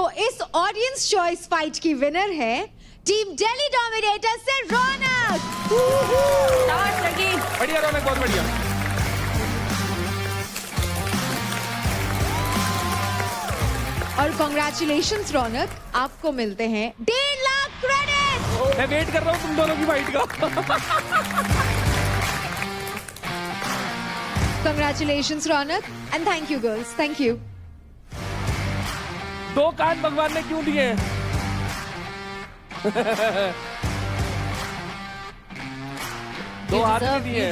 तो इस audience choice fight की विनर है टीम दिल्ली डोमिनेटर से रौनक। बढ़िया रौनक, बहुत बढ़िया। और कॉन्ग्रेचुलेशंस रौनक, आपको मिलते हैं 1.5 लाख क्रेडिट। मैं वेट कर रहा हूँ तुम दोनों की फाइट का। Congratulations Raunak and thank you girls, thank you। 2 कान भगवान ने क्यों दिए? दो हाथ भी दिए।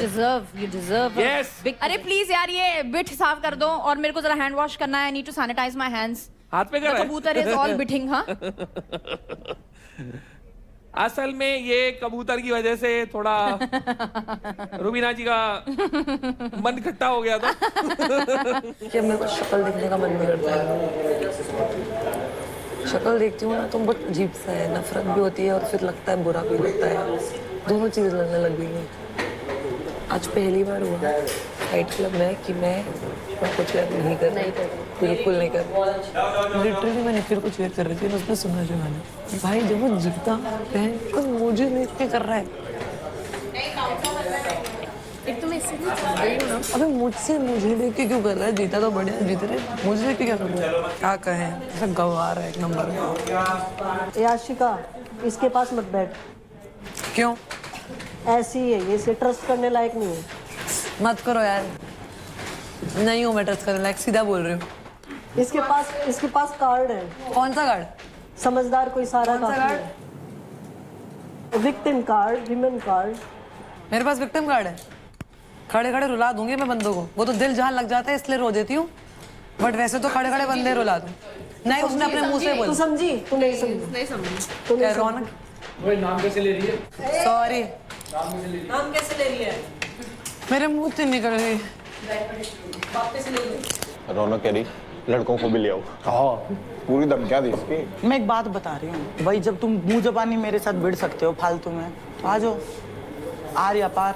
You deserve Yes. अरे प्लीज यार ये बिट साफ कर दो और मेरे को जरा हैंड वॉश करना है। I need to sanitize my hands। हाथ पे कर कबूतर इज ऑल बिटिंग। हाँ असल में ये कबूतर की वजह से थोड़ा रुबीना जी का मन खट्टा हो गया था। कि मेरे को शक्ल देखने का मन नहीं करता है। शक्ल देखती हूँ ना तो बहुत अजीब सा है, नफरत भी होती है और फिर लगता है बुरा भी लगता है, दोनों चीज़ लगने लग गई हैं। आज पहली बार हुआ फाइट क्लब में कि मैं कुछ नहीं कर रही, बिल्कुल नहीं कर रही। लिटरली मैं निखिल को चेयर कर रही थी, उसने सुना जो मैंने, भाई जब वो जीता बहन को मुझे देख के कर रहा है। एक तो मैं इससे नहीं चल रही हूँ ना। अबे मुझसे मुझे देख के क्यों कर रहा है? जीता तो बढ़िया, जीत रहे, मुझे देख के क्या कर रहा है? क्या कहें, ऐसा गवार है एक नंबर। याशिका, इसके पास मत बैठ। क्यों? ऐसी है ये, इसे ट्रस्ट करने लायक नहीं है। मत करो यार, नहीं हूँ मैं ट्रस्ट करने लायक, सीधा बोल रही हूँ। इसके पास कार्ड है। कौन सा कार्ड? समझदार कोई सारा कौन सा card? Victim card, women card. मेरे पास विक्टिम कार्ड है। खड़े खड़े रुला दूंगी मैं बंदों को, वो तो दिल जहाँ लग जाता है इसलिए रो देती हूँ, बट वैसे तो खड़े खड़े बंदे रुला दूँ। नहीं, उसने अपने मुंह से बोला। तू समझी? तू नहीं समझी? नहीं समझी। तू नहीं रौनक नाम कैसे ले रही है? सॉरी, नाम कैसे ले रही है? मेरे मुंह से निकल गई। रौनक कह रही लड़कों को भी ले आओ। हाँ, पूरी धमकियां दी इसकी। मैं एक बात बता रही हूँ भाई, जब तुम मुंह जबानी मेरे साथ भिड़ सकते हो फालतू में, तो आ जाओ, आर या पार।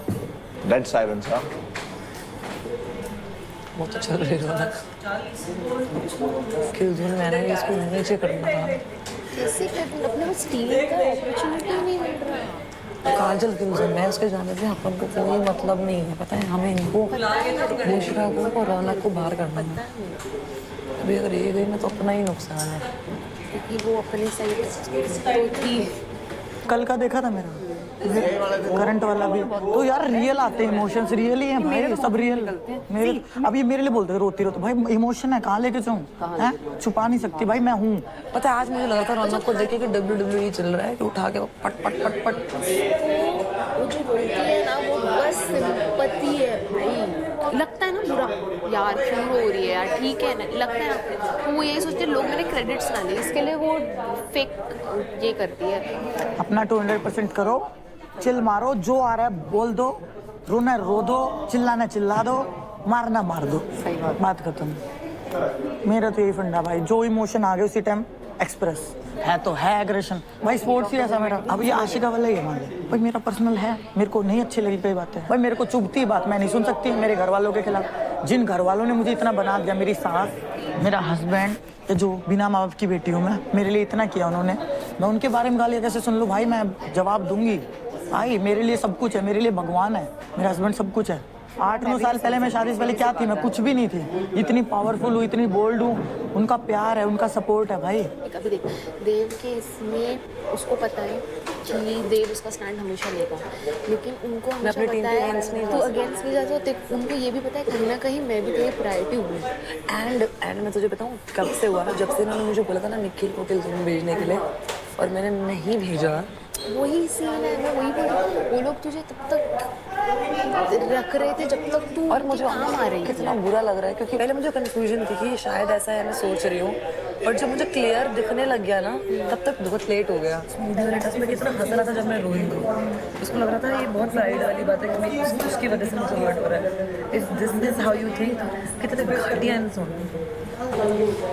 Dead silence. हाँ, वो तो चल रही रौनक। किल जोन मैंने इसको नीचे करना था। कैसे कर, अपने को स्टील का अपॉर्चुनिटी नहीं मिल रहा। काजल किल जोन, मैं उसके जाने से अपन को कोई मतलब नहीं है, पता है हमें इनको बुशरा को और रौनक को बाहर करना है। अभी अगर ये गई ना तो अपना ही नुकसान है, क्योंकि वो अपने साइड थी। कल का देखा था मेरा करंट वाला भी, तो यार रियल आते हैं इमोशंस, रियल ही है भाई, सब रियल। मेरे अब ये मेरे लिए बोलते हैं रोती रोती, भाई इमोशन है, कहाँ लेके जाऊँ? हैं, छुपा नहीं सकती भाई, मैं हूँ। पता है आज मुझे लग रहा था रौनक को देखे कि WWE चल रहा है कि उठा के पट पट पट पट। वो जो बोलती है ना वो बस सिंपैथी है भाई। लगता है ना बुरा यार, क्यों रो रही है यार, ठीक है ना, लगता है ना, तो वो यही सोचते हैं लोग मेरे क्रेडिट्स ना ले, इसके लिए वो फेक ये करती है। अपना 200% करो, चिल मारो, जो आ रहा है बोल दो, रोना रो दो, चिल्लाना चिल्ला दो, मारना मार दो, बात खत्म। मेरा तो यही फंडा भाई, जो इमोशन आ गए उसी टाइम एक्सप्रेस है तो है, एग्रेशन भाई, स्पोर्ट्स ही ऐसा मेरा। अब ये आशिका वाला ही है मान लो भाई, मेरा पर्सनल है, मेरे को नहीं अच्छी लगी कोई बात है भाई, मेरे को चुभती बात मैं नहीं सुन सकती मेरे घर वालों के खिलाफ। जिन घर वालों ने मुझे इतना बना दिया, मेरी सास, मेरा हस्बैंड, जो बिना माँ बाप की बेटी हूँ मैं, मेरे लिए इतना किया उन्होंने, मैं उनके बारे में गालियाँ कैसे सुन लूँ भाई? मैं जवाब दूंगी भाई, मेरे लिए सब कुछ है, मेरे लिए भगवान है, मेरा हस्बैंड सब कुछ है। 8-9 साल पहले मैं शादी से पहले क्या थी? मैं कुछ भी नहीं थी। इतनी पावरफुल हूँ, इतनी बोल्ड हूँ, उनका प्यार है, उनका सपोर्ट है भाई। कभी देख, देव के इसमें उसको पता है कि देव उसका स्टैंड हमेशा लेगा, लेकिन उनको हमेशा पता है तो अगेंस्ट नहीं जाता, तो उनको ये भी पता है कहीं ना कहीं मैं भी तेरी प्रायोरिटी हूँ। एंड मैं तुझे बताऊँ कब से हुआ ना, जब से इन्होंने मुझे बोला था ना निखिल को किल जोन भेजने के लिए, और मैंने नहीं भेजा। वही सीन है, मैं वही बोल रही हूँ, वो लोग तुझे तब तक रख रहे थे जब तक तू और मुझे काम आ रही कितना बुरा लग रहा है, क्योंकि पहले मुझे कंफ्यूजन थी कि शायद ऐसा है, मैं सोच रही हूँ, और जब मुझे क्लियर दिखने लग गया ना तब तक बहुत लेट हो गया। में इतना हंस रहा था जब मैं रोई थी, उसको लग रहा था ये बहुत प्राइड वाली बात है कि उसकी वजह से मुझे हर्ट हो रहा है। This how you think? कितने घटिया इंसान।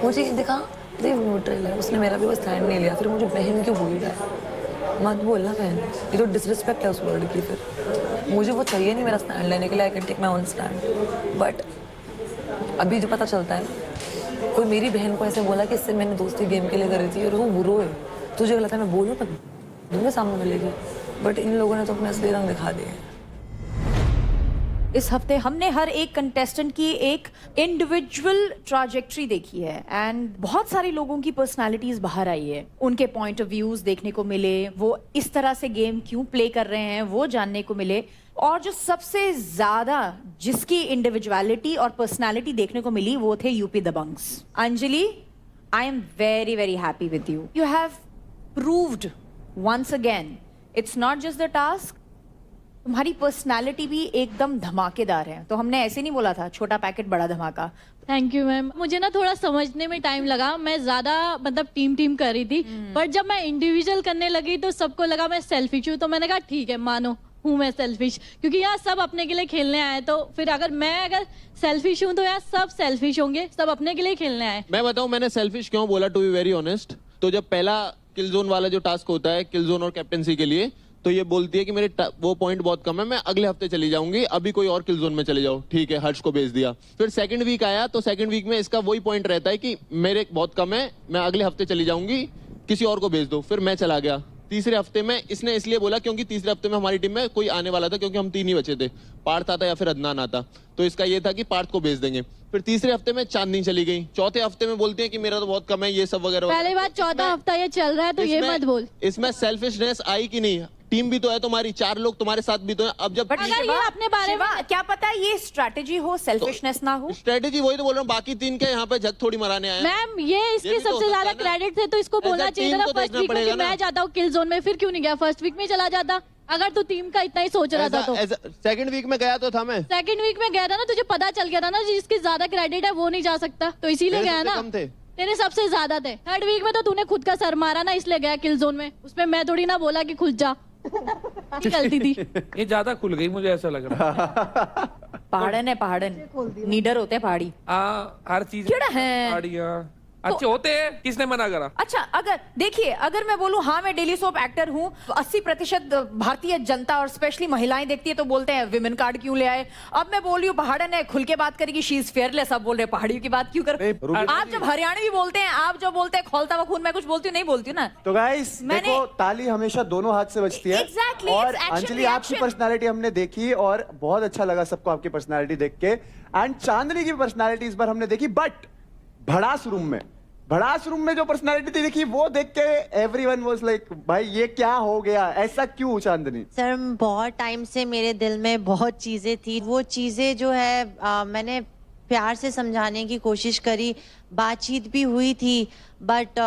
मुझे ये दिखा देव न्यूट्रल है, उसने मेरा भी वो स्टैंड नहीं लिया, फिर मुझे बहन क्यों बोल रहा है? मत बोलना बहन, ये तो डिसरिस्पेक्ट है उस वर्ड की। फिर मुझे वो चाहिए नहीं मेरा स्टैंड लेने के लिए, I can take my own stand, but अभी जो पता चलता है कोई मेरी बहन को ऐसे बोला कि इससे मैंने दोस्ती गेम के लिए करी थी और वो बुरो है, तुझे लगता है मैं बोलूँ तब दूंगे सामने मिलेगी, बट इन लोगों ने तो अपने असली रंग दिखा दिए। इस हफ्ते हमने हर एक कंटेस्टेंट की एक इंडिविजुअल ट्रैजेक्टरी देखी है एंड बहुत सारे लोगों की पर्सनालिटीज बाहर आई है, उनके पॉइंट ऑफ व्यूज देखने को मिले, वो इस तरह से गेम क्यों प्ले कर रहे हैं वो जानने को मिले, और जो सबसे ज्यादा जिसकी इंडिविजुअलिटी और पर्सनालिटी देखने को मिली वो थे UP Dabangs. Anjali, I am very very happy with you. You have proved once again it's not just the task, तुम्हारी पर्सनालिटी भी एकदम धमाकेदार है। तो हमने ऐसे नहीं बोला था छोटा पैकेट बड़ा धमाका। Thank you ma'am. मुझे ना थोड़ा समझने में टाइम लगा, मैं ज्यादा मतलब टीम कर रही थी, पर जब मैं इंडिविजुअल करने लगी तो सबको लगा मैं सेल्फिश हूँ, तो मैंने कहा ठीक है मानो हूँ मैं सेल्फिश, क्योंकि यहाँ सब अपने के लिए खेलने आए, तो फिर अगर सेल्फिश हूँ तो यहाँ सब सेल्फिश होंगे, सब अपने के लिए खेलने आए। मैं बताऊँ मैंने सेल्फिश क्यों बोला, टू बी वेरी ऑनेस्ट। तो जब पहला किल जोन वाला जो टास्क होता है किल जोन और कैप्टेंसी के लिए, तो ये बोलती है कि मेरे वो पॉइंट बहुत कम है, मैं अगले हफ्ते चली जाऊंगी, अभी कोई और किल जोन में चले जाओ, ठीक है, हर्ष को भेज दिया। फिर सेकंड वीक आया तो सेकंड वीक में इसका वही पॉइंट रहता है कि मेरे बहुत कम है, मैं अगले हफ्ते चली जाऊंगी, किसी और को भेज दो, फिर मैं चला गया। तीसरे हफ्ते में इसने इसलिए बोला क्योंकि तीसरे हफ्ते में हमारी टीम में कोई आने वाला था, क्योंकि हम 3 ही बचे थे, पार्थ आता या फिर अदनान आता, तो इसका ये था कि पार्थ को भेज देंगे। फिर तीसरे हफ्ते में चांदनी चली गई, चौथे हफ्ते में बोलती है कि मेरा तो बहुत कम है, ये सब वगैरह। पहले बात चौथा हफ्ता ये चल रहा है तो ये मत बोल। इसमें सेल्फिशनेस आई कि नहीं? टीम भी तो है तुम्हारी, 4 लोग तुम्हारे साथ भी तो है। अब जब अगर ये अपने बारे में क्या पता है ये स्ट्रैटेजी हो, सेल्फिशनेस ना हो। स्ट्रेटेजी वही तो बोल रहा हूँ, बाकी 3 के यहाँ पे जग थोड़ी मराने आए। मैम ये इसके भी तो सबसे हो ज्यादा सकता है ना। क्रेडिट थे, तो इसको बोलना ऐसा चाहिए था टीम ना को फर्स्ट देखना वीक में कि पड़ेगा मैं ना। जाता हूँ किल जोन में, फिर क्यों नहीं गया? फर्स्ट वीक में चला जाता अगर तू टीम का इतना ही सोच रहा था तो। सेकंड वीक में गया तो था मैं, सेकंड वीक में गया था ना, तुझे पता चल गया था ना जिसके ज्यादा क्रेडिट है वो नहीं जा सकता, तो इसीलिए गया ना। तेरे सबसे ज्यादा थे। थर्ड वीक में तो तूने खुद का सर मारा ना, इसलिए गया किल जोन में, उसमें मैं थोड़ी ना बोला कि खुल जा, गलती थी। ये ज्यादा खुल गई मुझे ऐसा लग रहा है। पहाड़न है, पहाड़न नीडर होते हैं पहाड़ी। हर चीज क्यों ना है? पहाड़ियाँ अच्छे होते हैं, किसने मना करा? अच्छा अगर देखिए, अगर मैं बोलूं हाँ मैं डेली सोप एक्टर हूँ, 80% भारतीय जनता और स्पेशली महिलाएं देखती है तो बोलते हैं विमेन कार्ड क्यों ले आए। अब मैं बोल रही हूँ पहाड़न है, खुल के बात करेगी, शी इज फेयरलेस, अब बोल रहे पहाड़ियों की बात क्यों कर। आप जब हरियाणवी बोलते हैं, आप जो बोलते हैं खौलता हुआ खून, मैं कुछ बोलती हूँ नहीं बोलती हूँ ना। तो गाइस देखो, ताली हमेशा दोनों हाथ से बजती है। Exactly, और it's action अंजलि आपकी reaction. पर्सनालिटी हमने देखी और बहुत अच्छा लगा सबको आपकी पर्सनालिटी देख के। एंड चांदनी की पर्सनालिटी इस बार हमने देखी, बट भड़ास रूम में जो पर्सनालिटी देखी वो देख के एवरीवन वाज लाइक भाई ये क्या हो गया, ऐसा क्यों चांदनी? सर बहुत टाइम से मेरे दिल में बहुत चीज़ें थी, वो चीज़ें जो है मैंने प्यार से समझाने की कोशिश करी, बातचीत भी हुई थी, बट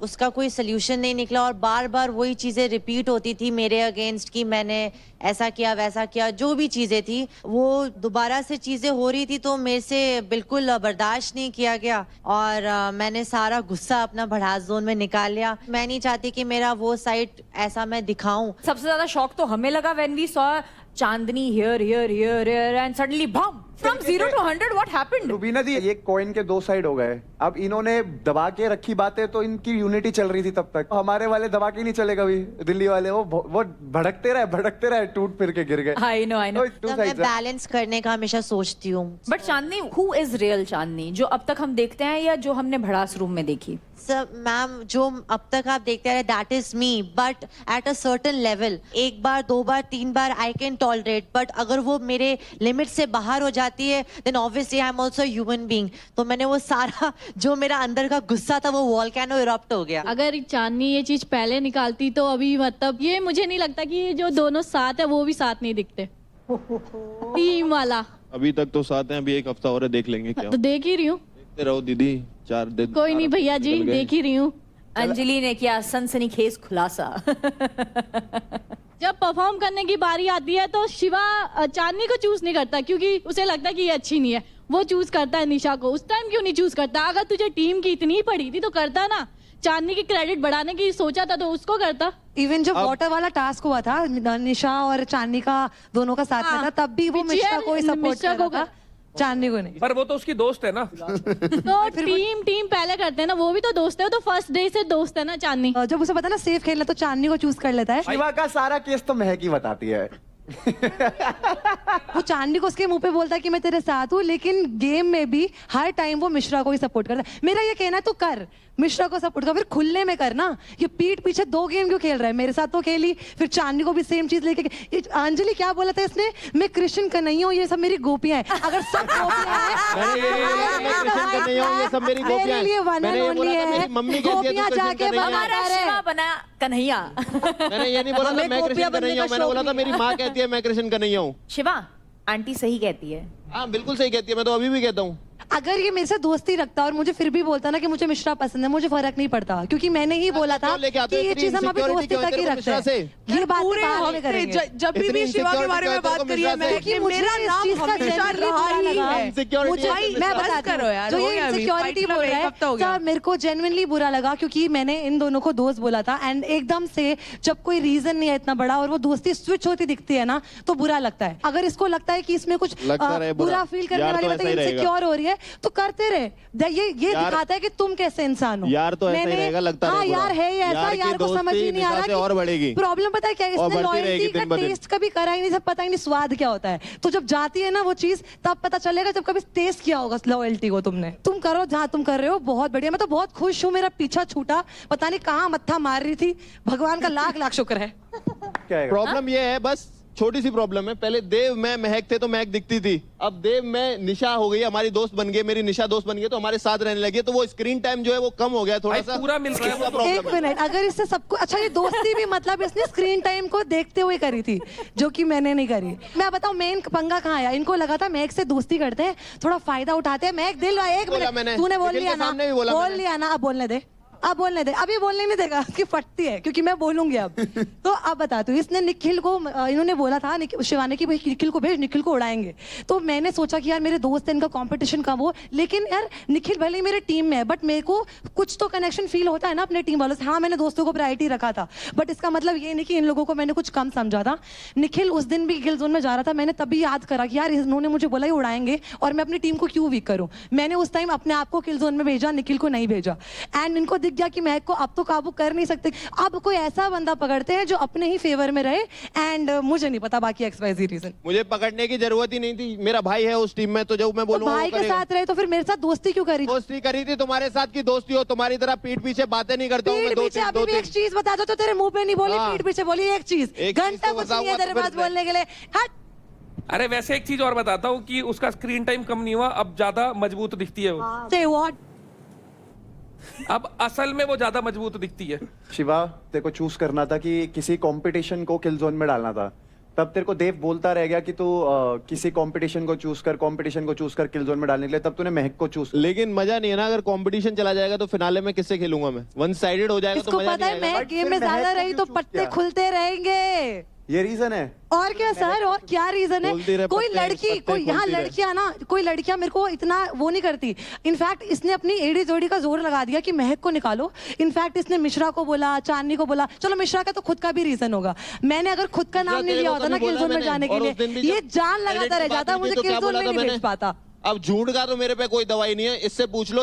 उसका कोई सल्यूशन नहीं निकला और बार बार वही चीज़ें रिपीट होती थी मेरे अगेंस्ट कि मैंने ऐसा किया वैसा किया, जो भी चीज़ें थी वो दोबारा से चीज़ें हो रही थी, तो मेरे से बिल्कुल बर्दाश्त नहीं किया गया और मैंने सारा गुस्सा अपना भड़ास जोन में निकाल लिया। मैं नहीं चाहती कि मेरा वो साइड ऐसा मैं दिखाऊं। सबसे ज्यादा शॉक तो हमें लगा when we saw Chandni here and suddenly bam फ्रॉम 0 to 100 what happened? Rubina di, ये कॉइन के 2 साइड हो गए। अब इन्होंने दबा के रखी बातें, तो इनकी यूनिटी चल रही थी तब तक। हमारे वाले दबा के नहीं चले कभी, दिल्ली वाले वो भड़कते रहे, टूट फिर के गिर गए। आई नो तो मैं बैलेंस करने का हमेशा सोचती हूँ। But Chandni, who is real Chandni जो अब तक हम देखते हैं या जो हमने भड़ास रूम में देखी? सर मैम जो अब तक आप देखते रहे that is me, but at a certain level. 1 बार 2 बार 3 बार आई कैन टॉलरेट, बट अगर वो मेरे लिमिट से बाहर हो जाती है then obviously I am also human being. तो मैंने वो सारा जो मेरा अंदर का गुस्सा था वो वॉल्केनो इरप्ट हो गया। अगर चांदनी ये चीज पहले निकालती तो अभी मतलब ये मुझे नहीं लगता कि ये जो दोनों साथ है वो भी साथ नहीं दिखते। टीम वाला अभी तक तो साथ हैं, अभी 1 हफ्ता और है, देख लेंगे क्या। तो देख ही रही हूँ, देखते रहो दीदी, 4 दिन। कोई नहीं भैया जी, देख ही रही हूँ। अंजलि ने किया सनसनीखेज खुलासा। जब परफॉर्म करने की बारी आती है तो शिवा चांदनी को चूज नहीं करता क्योंकि उसे लगता है कि ये अच्छी नहीं है, वो चूज करता है निशा को। उस टाइम क्यों नहीं चूज करता? अगर तुझे टीम की इतनी पड़ी थी तो करता ना, चांदनी की क्रेडिट बढ़ाने की सोचा था तो उसको करता। इवन जब वाटर वाला टास्क हुआ था, निशा और चांदनी का दोनों का साथ में था, तब भी वो मिश्रा को ही सपोर्ट कर रहा था, चांदनी को नहीं। पर वो तो उसकी दोस्त है ना। तो टीम पहले करते हैं ना, वो भी तो दोस्त है, वो तो फर्स्ट डे से दोस्त है ना चांदनी। जब उसे पता ना सेफ खेलना तो चांदनी को चूज कर लेता है। शिवा का सारा केस तो महक ही बताती है, वो चांदनी को उसके मुंह पे बोलता है कि मैं तेरे साथ हूँ, लेकिन गेम में भी हर टाइम वो मिश्रा को ही सपोर्ट करता है। मेरा ये कहना है तू कर, मिश्रा को सपोर्ट कर, फिर खुले में करना। ये पीठ पीछे 2 गेम क्यों खेल रहा है? मेरे साथ तो खेली, फिर चांदनी को भी सेम चीज लेके। ये अंजलि क्या बोला था इसने? मैं कृष्ण का नहीं हूँ, ये सब मेरी गोपियां हैं। अगर सब गोपियां गोपियां जाके हमारा शिवा बना कन्हैया। मैंने ये नहीं बोला था मैं कृष्ण का नहीं हूँ, मैंने बोला था मेरी माँ कहती है मैं कृष्ण का नहीं हूँ। शिवा आंटी सही कहती है। हाँ बिल्कुल सही कहती है, मैं तो अभी भी कहता हूँ। अगर ये मेरे से दोस्ती रखता और मुझे फिर भी बोलता ना कि मुझे मिश्रा पसंद है, मुझे फर्क नहीं पड़ता, क्योंकि मैंने ही बोला था कि ये चीज हम अभी दोस्ती तक ही रखते हैं। ये बात बाद में करेंगे। जब भी शिवा के बारे में बात करी है मैं, मेरा नाम हमेशा रहा ही है। मुझे मैं बताती हूँ जो ये इनसिक्योरिटी बोल रहा है तो मेरे को जेन्युइनली बुरा लगा, क्योंकि मैंने इन दोनों को दोस्त बोला था एंड एकदम से जब कोई रीजन नहीं है इतना बड़ा और वो दोस्ती स्विच होती दिखती है ना, तो बुरा लगता है। अगर इसको लगता है कि इसमें कुछ बुरा फील करने वाली बात इनसिक्योर हो रही है तो करते रहे। ये दिखाता है कि तुम कैसे इंसान हो। यार तो ऐसा ही रहेगा, लगता हाँ यार है ही ऐसा, यार को समझ ही नहीं आ रहा और बढ़ेगी। प्रॉब्लम पता है क्या, इसने लॉयल्टी का टेस्ट कभी करा ही नहीं, सब पता ही नहीं स्वाद क्या होता है। तो जब जाती है ना वो चीज तब पता चलेगा जब कभी टेस्ट किया होगा लॉयल्टी को तुमने। तुम करो जहाँ तुम कर रहे हो, बहुत बढ़िया। मैं तो बहुत खुश हूँ, मेरा पीछा छूटा, पता नहीं कहाँ मत्था मार रही थी, भगवान का लाख लाख शुक्र है। प्रॉब्लम ये है, बस छोटी सी प्रॉब्लम है। पहले देव में महक थे तो महक दिखती थी, अब देव में निशा हो गई, हमारी दोस्त बन गई, मेरी निशा दोस्त बन गई, तो हमारे साथ रहने लगी, तो वो स्क्रीन टाइम जो है वो कम हो गया थोड़ा सा, पूरा मिल रहा है। एक मिनट, अगर इससे सबको अच्छा, ये दोस्ती भी मतलब इसने स्क्रीन टाइम को देखते हुए करी थी, जो कि मैंने नहीं करी। मैं बताऊं मेन पंगा कहाँ आया, इनको लगा था महक से दोस्ती करते हैं, थोड़ा फायदा उठाते हैं। महक दिल, एक मिनट तूने बोल लिया ना, बोल लिया ना, अब बोलने दे, अब बोलने दे, अभी बोलने नहीं देगा, उसकी फटती है क्योंकि मैं बोलूंगी अब। तो अब बता तू, इसने निखिल को, इन्होंने बोला था शिवानी की भाई निखिल को भेज, निखिल को उड़ाएंगे। तो मैंने सोचा कि यार मेरे दोस्त हैं, इनका कंपटीशन कम हो, लेकिन यार निखिल भले ही मेरे टीम में है बट मेरे को कुछ तो कनेक्शन फील होता है ना अपने टीम वालों से। हाँ मैंने दोस्तों को प्रायोरिटी रखा था, बट इसका मतलब ये नहीं कि इन लोगों को मैंने कुछ कम समझा था। निखिल उस दिन भी किल जोन में जा रहा था, मैंने तभी याद करा कि यार इन्होंने मुझे बोला ही उड़ाएंगे और मैं अपनी टीम को क्यों वीक करूं। मैंने उस टाइम अपने आप को किल जोन में भेजा, निखिल को नहीं भेजा। एंड इनको दिख गया कि महक को अब तो काबू कर नहीं सकते, अब कोई ऐसा बंदा पकड़ते हैं जो अपने ही फेवर में रहे। एंड मुझे नहीं पता बाकी XYZ रीजन, मुझे पकड़ने की जरूरत ही नहीं थी, मेरा भाई है उस टीम में, तो जब मैं बोलूंगा भाई के साथ रहे तो फिर मेरे साथ दोस्ती क्यों करी? दोस्ती करी थी तुम्हारे साथ की दोस्ती हो, तुम्हारी तरह पीठ पीछे बातें नहीं करता हूँ मैं। अभी भी एक चीज बता दो, तो तेरे मुंह पे नहीं बोली, पीठ पीछे बोली एक चीज, घंटा कुछ नहीं है तेरे पास बोलने के लिए। हट। अरे वैसे एक चीज और बताता हूँ कि उसका स्क्रीन टाइम कम नहीं हुआ, अब ज्यादा मजबूत दिखती है वो। Say what? अब असल में वो ज्यादा मजबूत दिखती है। शिवा तेरे को चूज करना था कि किसी कंपटीशन को किल जोन में डालना था, तब तेरे को देव बोलता रह गया कि तू किसी कंपटीशन को चूज कर, कंपटीशन को चूज कर किल जोन में डालने के लिए, तब तूने महक को चूज। लेकिन मजा नहीं है ना, अगर कंपटीशन चला जाएगा तो फिनाले में किससे खेलूंगा मैं? वन साइडेड हो जाएगा तो मजा नहीं आएगा। मैं गेम में ज्यादा रही तो पत्ते खुलते रहेंगे, ये रीजन है। और क्या सर, और क्या रीजन है? कोई लड़की, कोई यहाँ लड़कियां ना, कोई लड़कियां मेरे को इतना वो नहीं करती। इनफैक्ट इसने अपनी एड़ी जोड़ी का जोर लगा दिया कि महक को निकालो। इनफैक्ट इसने मिश्रा को बोला, चांदनी को बोला। चलो मिश्रा का तो खुद का भी रीजन होगा, मैंने अगर खुद का नाम नहीं लिया होता ना किल जोन में जाने के लिए, ये जान लगाता रह जाता, मुझे किल जोन में नहीं भेज पाता। अब झूठ का तो मेरे पे कोई दवाई नहीं है, इससे पूछ लो